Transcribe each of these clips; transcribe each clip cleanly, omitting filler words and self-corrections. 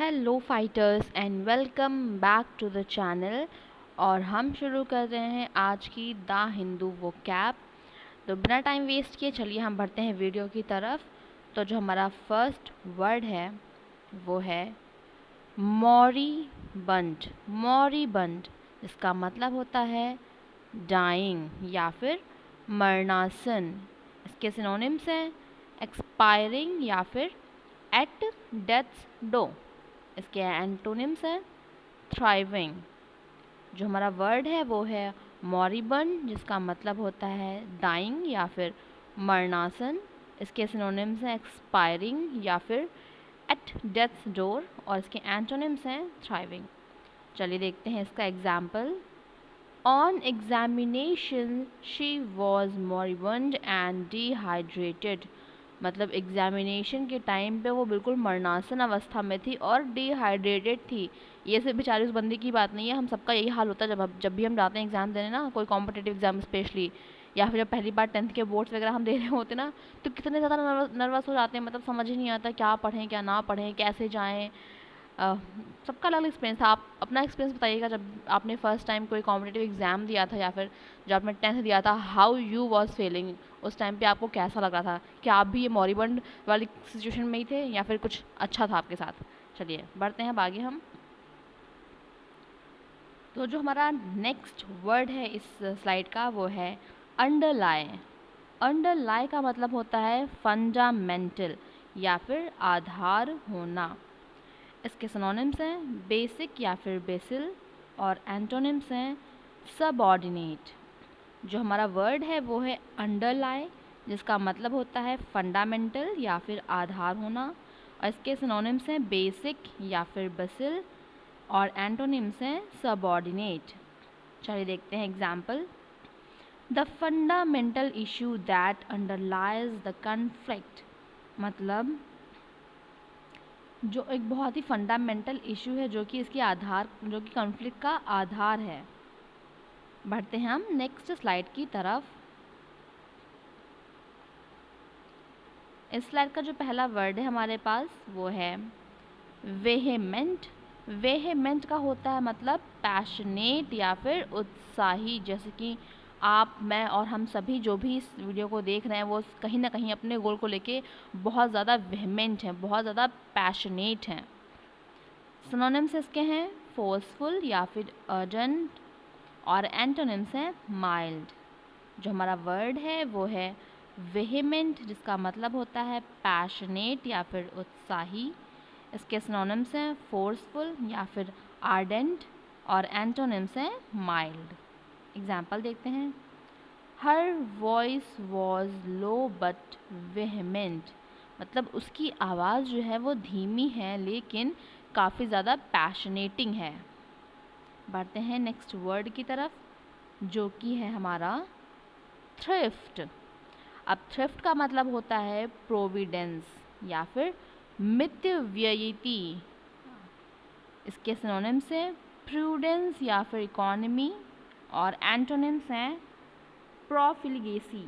Hello fighters and welcome back to the channel. और हम शुरू कर रहे हैं आज की द हिंदू वोकैब। तो बिना टाइम वेस्ट किए चलिए हम बढ़ते हैं वीडियो की तरफ। तो जो हमारा फर्स्ट वर्ड है वो है मॉरीबंड। मॉरीबंड इसका मतलब होता है डाइंग या फिर मरणासन। इसके सिनोनिम्स हैं एक्सपायरिंग या फिर एट डेथ्स डो। इसके एंटोनिम्स हैं थ्राइविंग। जो हमारा वर्ड है वो है मॉरिबंड जिसका मतलब होता है डाइंग या फिर मरणासन। इसके सिनोनिम्स हैं एक्सपायरिंग या फिर एट डेथ्स डोर और इसके एंटोनिम्स हैं थ्राइविंग। चलिए देखते हैं इसका example. On examination she was moribund and dehydrated. मतलब एग्जामिनेशन के टाइम पे वो बिल्कुल मरणासन अवस्था में थी और डिहाइड्रेटेड थी। ये सिर्फ बेचारी उस बंदी की बात नहीं है, हम सबका यही हाल होता है जब भी हम जाते हैं एग्ज़ाम देने ना, कोई कॉम्पिटेटिव एग्जाम स्पेशली, या फिर जब पहली बार 10th के बोर्ड्स वगैरह हम दे रहे होते ना, तो कितने ज़्यादा नर्वस हो जाते हैं। मतलब समझ ही नहीं आता क्या पढ़ें क्या ना पढ़ें, कैसे जाएँ। सबका अलग एक्सपीरियंस था। आप अपना एक्सपीरियंस बताइएगा जब आपने फर्स्ट टाइम कोई कॉम्पिटेटिव एग्ज़ाम दिया था या फिर जब आपने 10th दिया था, हाउ यू वॉज फीलिंग। उस टाइम पे आपको कैसा लग रहा था? क्या आप भी ये मॉरिबंड वाली सिचुएशन में ही थे या फिर कुछ अच्छा था आपके साथ? चलिए बढ़ते हैं अब आगे हम। तो जो हमारा नेक्स्ट वर्ड है इस स्लाइड का वो है अंडरलाई। अंडरलाई का मतलब होता है फंडामेंटल या फिर आधार होना। इसके सिनोनिम्स हैं बेसिक या फिर बेसिल और एंटोनिम्स हैं सबऑर्डिनेट। जो हमारा वर्ड है वो है अंडरलाई जिसका मतलब होता है फंडामेंटल या फिर आधार होना और इसके सिनोनिम्स हैं बेसिक या फिर बेसिल और एंटोनिम्स हैं सबऑर्डिनेट। चलिए देखते हैं example. The fundamental issue that underlies the conflict. मतलब जो एक बहुत ही फंडामेंटल इशू है जो कि इसकी आधार जो कि कॉन्फ्लिक्ट का आधार है। बढ़ते हैं हम नेक्स्ट स्लाइड की तरफ। इस स्लाइड का जो पहला वर्ड है हमारे पास वो है वेहेमेंट। वेहेमेंट का होता है मतलब पैशनेट या फिर उत्साही। जैसे कि आप, मैं और हम सभी जो भी इस वीडियो को देख रहे हैं वो कहीं ना कहीं अपने गोल को लेके बहुत ज़्यादा वेहेमेंट हैं, बहुत ज़्यादा पैशनेट हैं। सिनोनिम्स इसके हैं फोर्सफुल या फिर अर्जेंट और एंटोनिम्स हैं माइल्ड। जो हमारा वर्ड है वो है वेहेमेंट जिसका मतलब होता है पैशनेट या फिर उत्साही। इसके सिनोनिम्स हैं फोर्सफुल या फिर आर्डेंट और एंटोनिम्स हैं माइल्ड। एग्जाम्पल देखते हैं। Her voice was low but vehement. मतलब उसकी आवाज़ जो है वो धीमी है लेकिन काफ़ी ज़्यादा पैशनेटिंग है। बढ़ते हैं नेक्स्ट वर्ड की तरफ जो कि है हमारा थ्रिफ्ट। अब थ्रिफ्ट का मतलब होता है प्रोविडेंस या फिर मितव्ययिता। इसके सिनोनिम्स हैं प्रूडेंस या फिर इकोनॉमी और एंटोनिम्स हैं प्रोफिलिगेसी।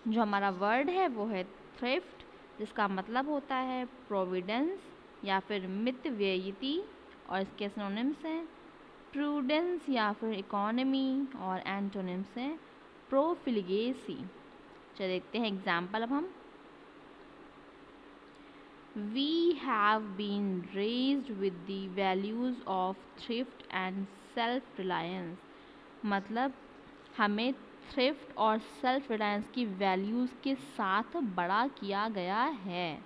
जो हमारा वर्ड है वो है थ्रिफ्ट जिसका मतलब होता है प्रोविडेंस या फिर मितव्ययिता और इसके सिनोनिम्स हैं प्रूडेंस या फिर इकोनॉमी और एंटोनिम्स हैं प्रोफिलिगेसी। चलिए देखते हैं एग्जाम्पल अब हम। We have been raised with the values of thrift and self-reliance। मतलब हमें थ्रिफ्ट और सेल्फ रिलायंस की वैल्यूज़ के साथ बड़ा किया गया है।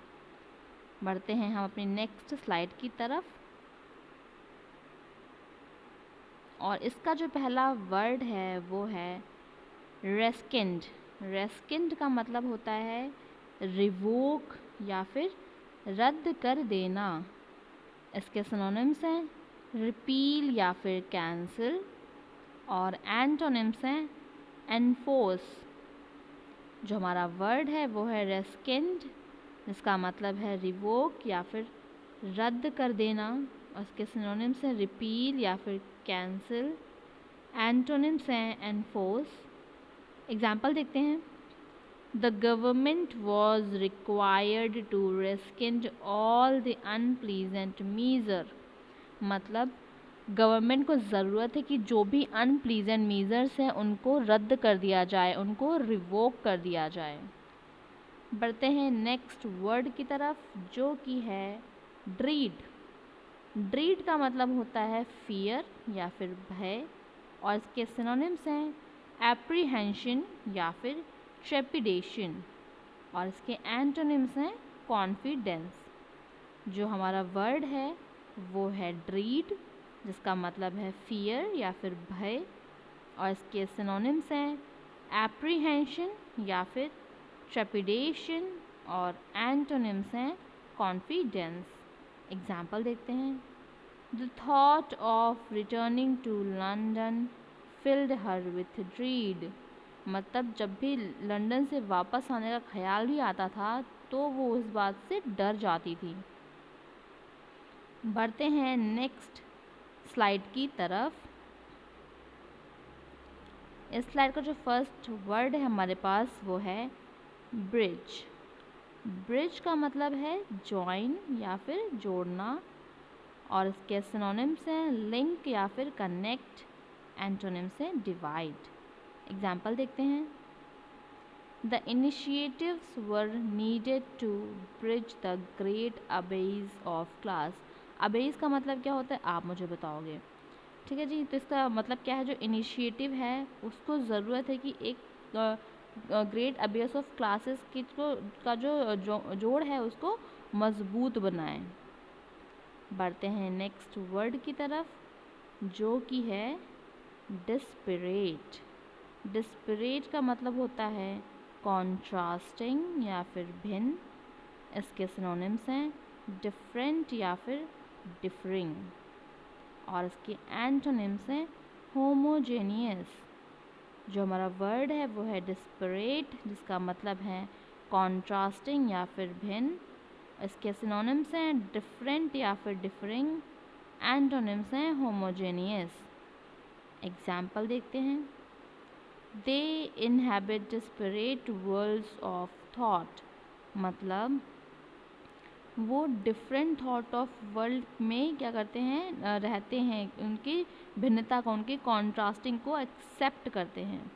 बढ़ते हैं हम अपनी नेक्स्ट स्लाइड की तरफ और इसका जो पहला वर्ड है वो है रेस्किंड। रेस्किंड का मतलब होता है रिवोक या फिर रद्द कर देना। इसके सिनोनिम्स हैं रिपील या फिर कैंसिल और एंटोनिम्स हैं एनफोर्स। जो हमारा वर्ड है वो है रेस्किंड जिसका मतलब है रिवोक या फिर रद्द कर देना और इसके सिनोनिम्स हैं रिपील या फिर कैंसिल, एंटोनिम्स हैं एनफोर्स। एग्जाम्पल देखते हैं। The government was required to rescind all the unpleasant measure. मतलब गवर्नमेंट को ज़रूरत है कि जो भी अनप्लीजेंट मीज़र्स हैं उनको रद्द कर दिया जाए, उनको रिवोक कर दिया जाए। बढ़ते हैं नेक्स्ट वर्ड की तरफ जो कि है ड्रीड। ड्रीड का मतलब होता है फियर या फिर भय, और इसके सिनोनिम्स हैं एप्रीहेंशन या फिर ट्रेपिडेशन, और इसके एंटोनिम्स हैं कॉन्फिडेंस। जो हमारा वर्ड है वो है ड्रीड, जिसका मतलब है फियर या फिर भय, और इसके सिनोनिम्स हैं एप्रीहेंशन या फिर ट्रेपिडेशन, और एंटोनिम्स हैं कॉन्फिडेंस। एग्जाम्पल देखते हैं। The thought of returning to London filled her with dread. मतलब जब भी लंदन से वापस आने का ख्याल भी आता था तो वो उस बात से डर जाती थी। बढ़ते हैं नेक्स्ट स्लाइड की तरफ। इस स्लाइड का जो फर्स्ट वर्ड है हमारे पास वो है ब्रिज। ब्रिज का मतलब है जॉइन या फिर जोड़ना, और इसके सिनोनिम्स हैं लिंक या फिर कनेक्ट, एंटोनिम्स हैं डिवाइड। एग्जाम्पल देखते हैं। The initiatives were needed to bridge the great abyss of class. Abyss का मतलब क्या होता है आप मुझे बताओगे, ठीक है जी। तो इसका मतलब क्या है, जो इनिशिएटिव है उसको ज़रूरत है कि एक ग्रेट अबेज ऑफ क्लासेस की का जो जोड़ है उसको मजबूत बनाएं। बढ़ते हैं नेक्स्ट वर्ड की तरफ जो कि है डिस्परेट। डिस्परेट का मतलब होता है कॉन्ट्रास्टिंग या फिर भिन्न। इसके सिनोनिम्स हैं डिफरेंट या फिर डिफरिंग, और इसके एंटोनिम्स हैं होमोजेनियस। जो हमारा वर्ड है वो है डिस्परेट, जिसका मतलब है कॉन्ट्रास्टिंग या फिर भिन्न। इसके सिनोनिम्स हैं डिफरेंट या फिर डिफरिंग, एंटोनिम्स हैं होमोजेनियस। एग्जाम्पल देखते हैं। They inhabit disparate worlds of thought. मतलब वो डिफरेंट थॉट ऑफ वर्ल्ड में क्या करते हैं, रहते हैं, उनकी भिन्नता को, उनकी कॉन्ट्रास्टिंग को एक्सेप्ट करते हैं।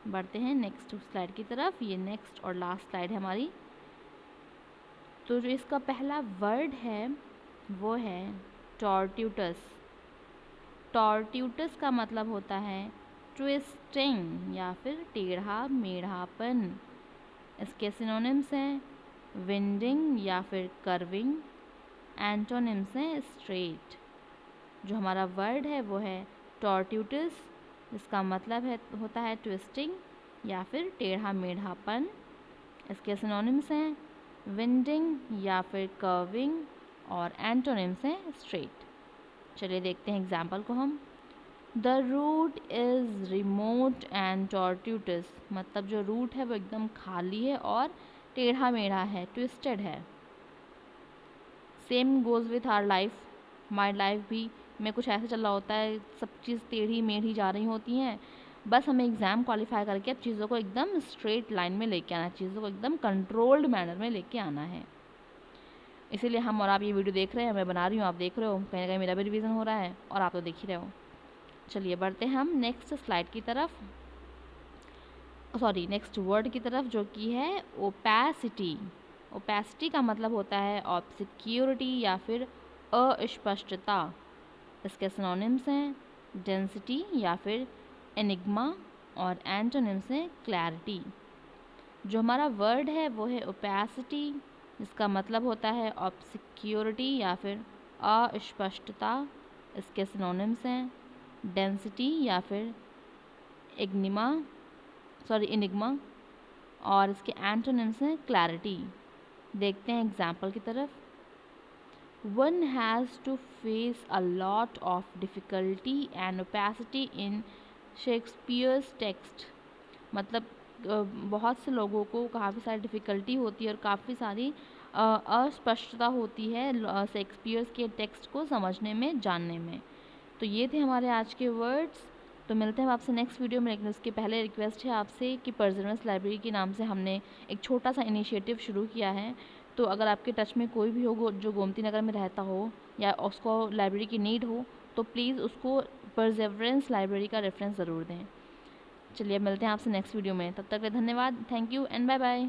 बढ़ते हैं नेक्स्ट स्लाइड की तरफ। ये नेक्स्ट और लास्ट स्लाइड है हमारी। तो जो इसका पहला वर्ड है वो है टॉर्ट्यूटस। टॉर्ट्यूटस का मतलब होता है ट्विस्टिंग या फिर टेढ़ा मेढ़ापन। इसके सिनोनिम्स हैं विंडिंग या फिर कर्विंग, एंटोनिम्स हैं स्ट्रेट। जो हमारा वर्ड है वो है टॉर्ट्यूटस, जिसका मतलब है होता है ट्विस्टिंग या फिर टेढ़ा मेढ़ापन। इसके सिनोनिम्स हैं विंडिंग या फिर कर्विंग, और एंटोनिम्स हैं स्ट्रेट। चलिए देखते हैं एग्जाम्पल को हम। The route is remote and tortuous. मतलब जो रूट है वो एकदम खाली है और टेढ़ा मेढ़ा है, ट्विस्टेड है। Same goes with our life. हमारी लाइफ भी में कुछ ऐसा चल रहा होता है, सब चीज़ टेढ़ी मेढ़ी जा रही होती हैं। बस हमें एग्ज़ाम क्वालिफाई करके अब चीज़ों को एकदम स्ट्रेट लाइन में लेके आना है, चीज़ों को एकदम कंट्रोल्ड मैनर में लेके आना है। इसीलिए हम और आप ये वीडियो देख रहे हैं, मैं बना रही हूँ, आप देख रहे हो, कहीं ना कहीं मेरा भी रिवीजन हो रहा है और आप तो देख ही रहे हो। चलिए बढ़ते हैं हम नेक्स्ट स्लाइड की तरफ, सॉरी नेक्स्ट वर्ड की तरफ जो कि है ओपेसिटी। ओपेसिटी का मतलब होता है ऑब्सक्योरिटी या फिर अस्पष्टता। इसके सिनोनिम्स हैं डेंसिटी या फिर एनिग्मा, और एंटोनिम्स हैं क्लैरिटी। जो हमारा वर्ड है वो है ओपेसिटी, जिसका मतलब होता है ऑब्सक्योरिटी या फिर अस्पष्टता। इसके सिनोनिम्स हैं डेंसिटी या फिर एनिग्मा, और इसके एंटोनिम्स हैं क्लैरिटी। देखते हैं एग्जाम्पल की तरफ। One has to face a lot of difficulty and opacity in Shakespeare's text. मतलब बहुत से लोगों को काफ़ी सारी डिफ़िकल्टी होती है और काफ़ी सारी अस्पष्टता होती है शेक्सपियर्स के टेक्स्ट को समझने में, जानने में। तो ये थे हमारे आज के वर्ड्स। तो मिलते हैं आपसे नेक्स्ट वीडियो में, लेकिन उसके पहले रिक्वेस्ट है आपसे कि परसेवरेंस लाइब्रेरी के नाम से हमने एक छोटा सा इनिशिएटिव शुरू किया है। तो अगर आपके टच में कोई भी हो जो गोमती नगर में रहता हो या उसको लाइब्रेरी की नीड हो, तो प्लीज़ उसको परसेवरेंस लाइब्रेरी का रेफरेंस ज़रूर दें। चलिए मिलते हैं आपसे नेक्स्ट वीडियो में, तब तक के लिए धन्यवाद, thank you and bye bye.